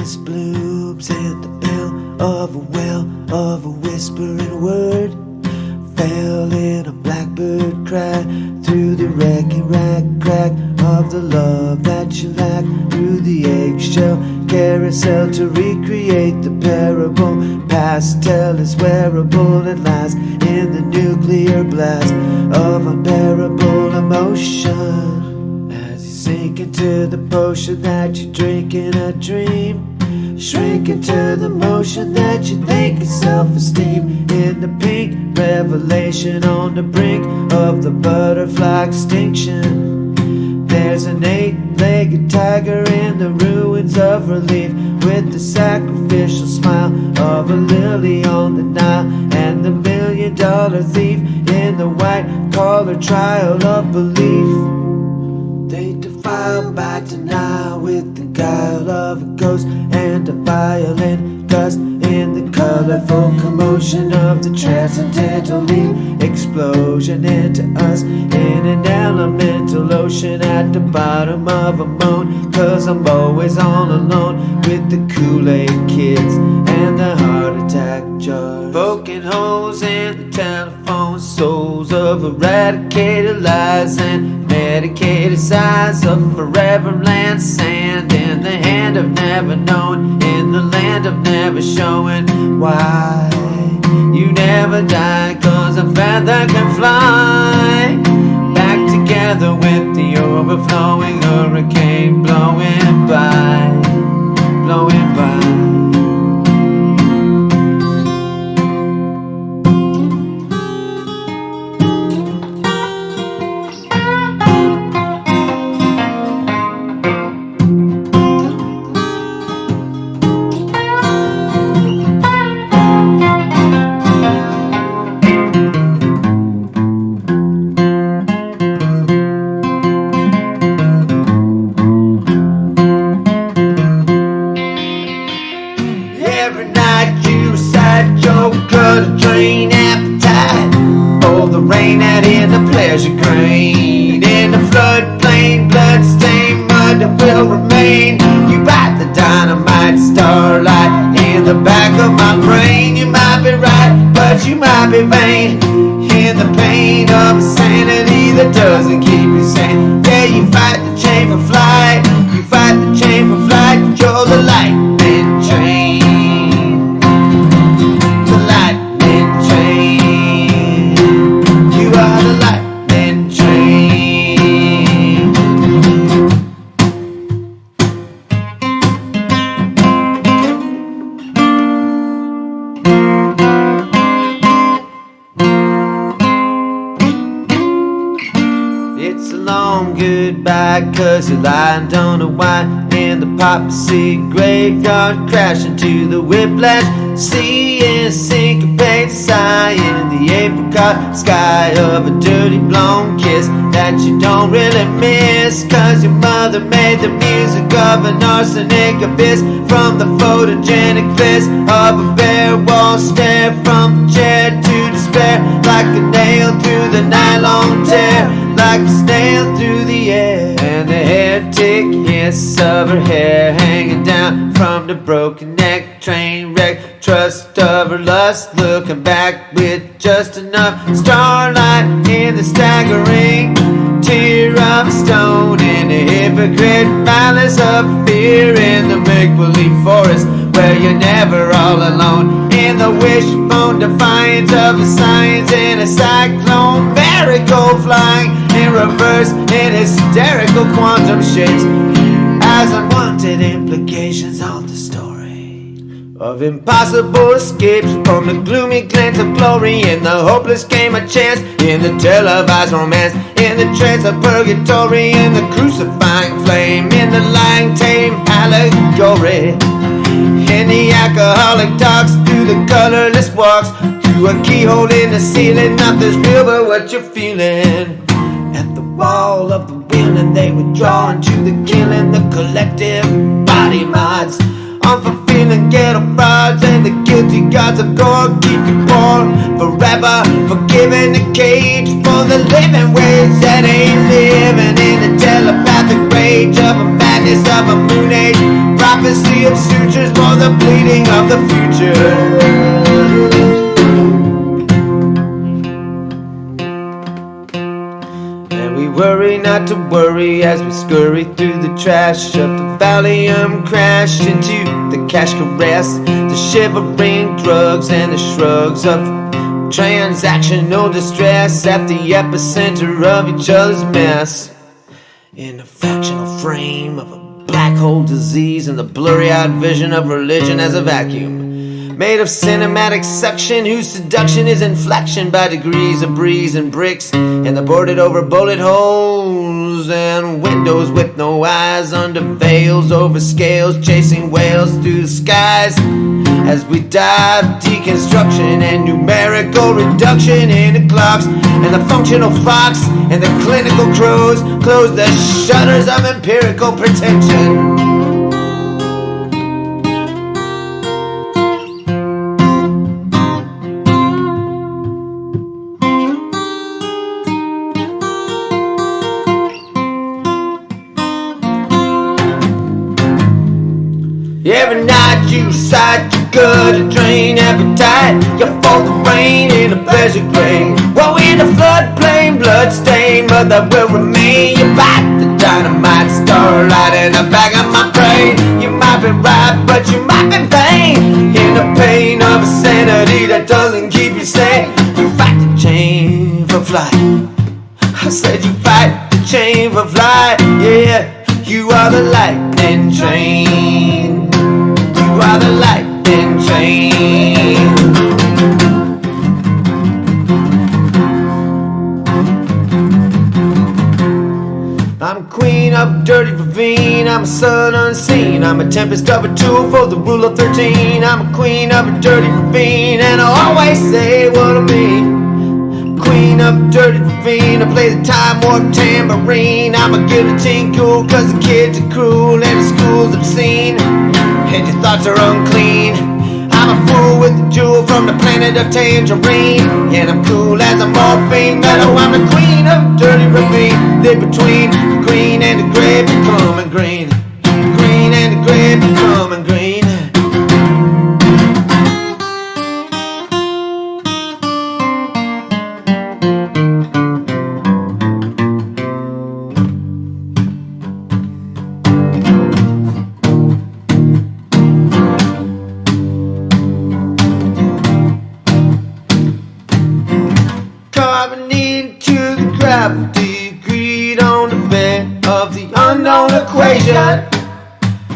grass blooms and the bell of a well of a whispering word fell in a blackbird cry through the wrecking crack of the love that you lack, through the eggshell carousel to recreate the parable. Pastel is wearable at last in the nuclear blast of unbearable emotion. As you sink into the potion that you drink in a dream, shrink into the motion that you think is self-esteem. In the pink revelation on the brink of the butterfly extinction, there's an 8-legged tiger in the ruins of relief, with the sacrificial smile of a lily on the Nile, and the $1 million thief in the white-collar trial of belief. They defile by denial with the guile of a ghost and a violent gust in the colorful commotion of the transcendental leap explosion into us in an elemental ocean at the bottom of a moan. 'Cause I'm always all alone with the Kool-Aid kids and the heart attack jars, poking holes in the telephone souls of eradicated lies and medicated sighs of forever land sand in the hand of never known, in the land of never showing why you never die. 'Cause a feather can fly back together with the overflowing hurricane blowing by, blowing by. Every night you recite your clutter drain appetite, oh, the rain that in the pleasure grain, in the floodplain, bloodstained mud that will remain. You bite the dynamite starlight in the back of my brain. You might be right, but you might be vain, in the pain of insanity that doesn't keep you sane. Yeah, you fight the chain for flight, you fight the chain for flight. You're the lightning train, the lightning train. You are the lightning train. It's a long goodbye, 'cause you're lying down a wine in the poppy graveyard, crashing to the whiplash sea and syncopate sigh in the apricot sky of a dirty blonde kiss that you don't really miss. 'Cause your mother made the music of an arsenic abyss from the photogenic bliss of a bare wall stare, from the chair to despair, like a nail through the nylon tear, like a snail through the air. And the hair tick hiss of her hair hanging down from the broken neck, train wreck trust of her lust, looking back with just enough starlight in the staggering tear of stone, in the hypocrite malice of fear, in the make-believe forest where you're never all alone, in the wishbone defiance of the signs, in a cyclone marigold flying in reverse in hysterical quantum shapes as unwanted implications on the story of impossible escapes from the gloomy glance of glory, in the hopeless game of chance, in the televised romance, in the trance of purgatory, in the crucifying flame, in the lying tame allegory, in the alcoholic talks, through the colorless walks, through a keyhole in the ceiling. Nothing's real but what you're feeling. At the wall of the will, and they were drawn to the killing, the collective body mods, unfulfilling ghetto frauds, and the guilty gods of gore keep you poor forever, forgiving the cage for the living wage that ain't living, in the telepathic rage of a madness of a moon age prophecy of sutures the bleeding of the future. We worry not to worry as we scurry through the trash of the Valium, crash into the cash caress, the shivering drugs and the shrugs of transactional distress at the epicenter of each other's mess. In the factional frame of a black hole disease and the blurry-eyed vision of religion as a vacuum made of cinematic suction, whose seduction is inflection by degrees of breeze and bricks, and the boarded over bullet holes and windows with no eyes, under veils, over scales, chasing whales through the skies, as we dive deconstruction and numerical reduction into clocks, and the functional fox and the clinical crows close the shutters of empirical pretension. Every night you recite your good to drain appetite. You fold the rain in a pleasure grain. Woe in a floodplain, bloodstain, but that will remain. You bite the dynamite, starlight in the back of my brain. You might be right, but you might be vain. In the pain of a sanity that doesn't keep you sane. You fight the chain for flight. I said you fight the chain for flight. Yeah, you are the lightning train. You are the lightning train. I'm queen of dirty ravine. I'm a sun unseen. I'm a tempest of a tool for the rule of 13. I'm a queen of a dirty ravine, and I always say what I mean. Queen of dirty ravine, I play the time warp tambourine. I'm a guillotine cool, cause the kids are cruel and the school's obscene, and your thoughts are unclean. I'm a fool with a jewel from the planet of Tangerine, and I'm cool as a morphine meadow. I'm the queen of dirty ravine. They're between the green and the gray, becoming green. The green and the gray, becoming green. Carbonated to the gravity, agreed on the bed of the unknown equation,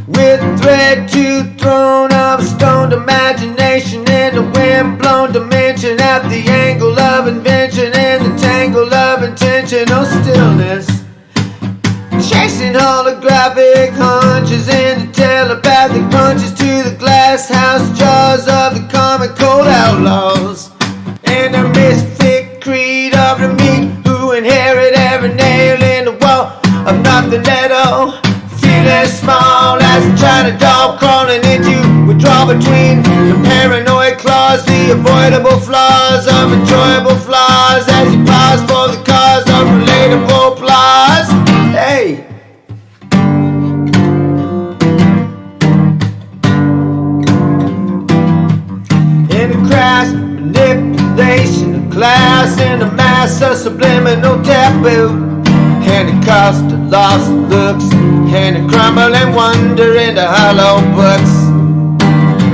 with thread to throne of a stoned imagination in a wind-blown dimension, at the angle of invention and the tangle of intentional stillness, chasing holographic hunches into telepathic punches to the glass house jaws of the common cold outlaws, and a misfit creed of the meek who inherit every nail in the wall of nothing at all, feeling small as a China doll crawling into withdrawal between the paranoid claws, the avoidable flaws of enjoyable flaws, as you pause for the cause of relatable applause. Hey! In the crass manipulation of class, in a mass of subliminal taboo, and it cost a lost looks, and it crumble and wonder into hollow books.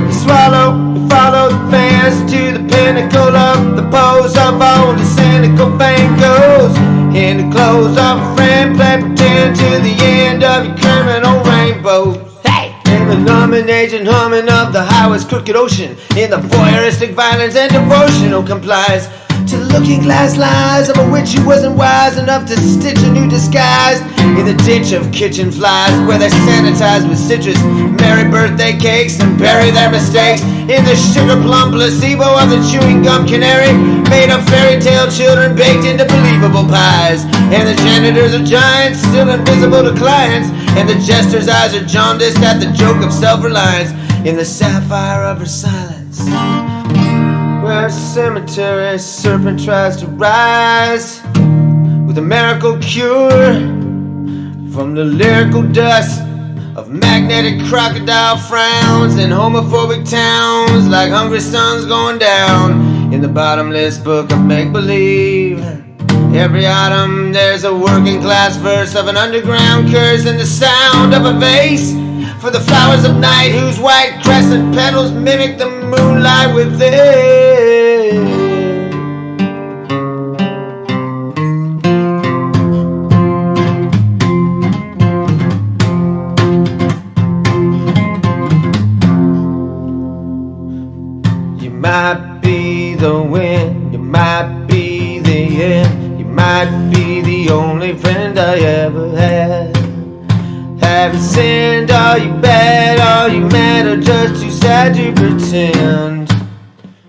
You swallow, you follow the fans to the pinnacle of the pose of all the cynical bangos, in the clothes of a friend, play pretend to the end of your criminal rainbows. In the numbing agent humming of the highway's crooked ocean, in the voyeuristic violence and devotional complies to the looking glass lies of a witch who wasn't wise enough to stitch a new disguise, in the ditch of kitchen flies where they sanitize with citrus merry birthday cakes and bury their mistakes, in the sugar plum placebo of the chewing gum canary, made of fairy tale children baked into believable pies, and the janitors are giants still invisible to clients, and the jester's eyes are jaundiced at the joke of self-reliance, in the sapphire of her silence, where a cemetery serpent tries to rise with a miracle cure from the lyrical dust of magnetic crocodile frowns and homophobic towns, like hungry suns going down in the bottomless book of make-believe. Every autumn there's a working class verse of an underground curse, and the sound of a vase for the flowers of night, whose white crescent petals mimic the moonlight within. You might be the wind, you might be the end, you might be the only friend I ever had. Have you sinned? Are you bad? Are you mad? Or just too sad to pretend?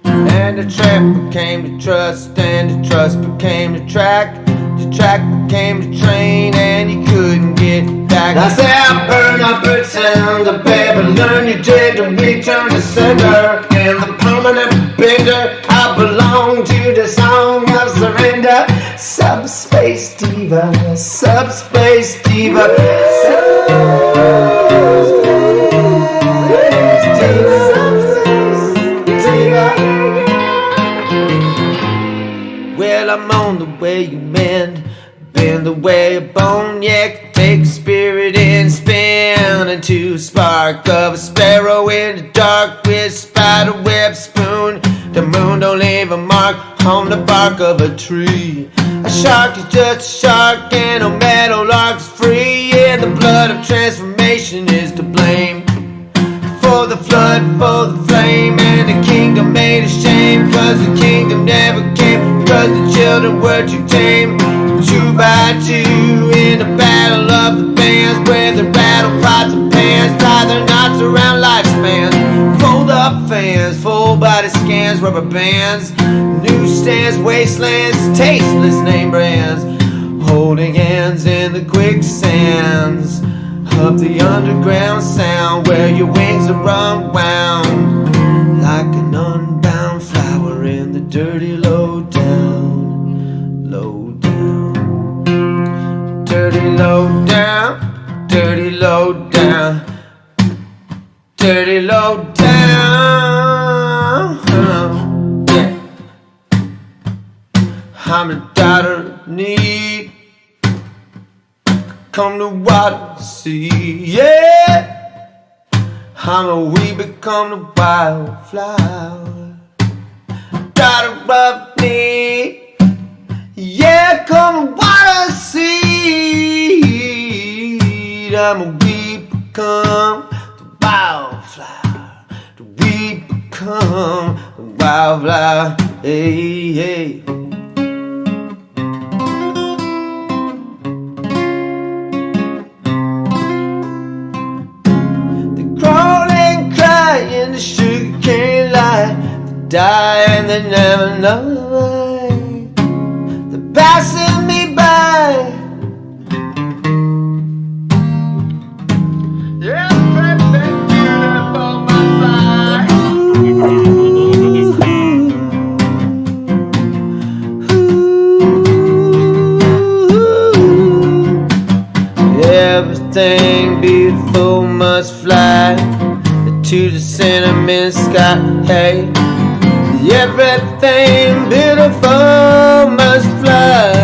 And the trap became the trust, and the trust became the track became the train, and you couldn't get back. I say I burn, I pretend, I baby, learn you did to return to sender. And the permanent bender, I belong to the song of surrender. Subspace diva, subspace diva, well, I'm on the way you mend, bend the way a bone, yeah, take a spirit and spin into a spark of a sparrow in the dark with spider web spoon. The moon don't leave a mark on the bark of a tree. A shark is just a shark, and a meadow lark is free, and the blood of transformation is to blame. For the flood, for the flame, and the kingdom made a shame, cause the kingdom never came, cause the children were too tame. 2 by 2 in the battle of the bands, where the rattle pots and pans tie their knots around lifespans. Fold up fans, full body scans, rubber bands, newsstands, wastelands, tasteless name brands, holding hands in the quicksands of the underground sound, where your wings are unwound like an unbound flower in the dirty low down, low down, dirty low down, dirty low down, dirty low down. Yeah. I'm a daughter of need, come to water the sea, yeah. I'm a we become the wildflower, daughter of need, yeah. Come to water the seed. I'm a we become the wildflower, we become the wildflower, hey, hey. The sugar cane lie, they die and they never know why. They're passing me by. Yeah, I'm beautiful, my side. Everything beautiful must fly to the cinnamon sky, hey. Everything beautiful must fly.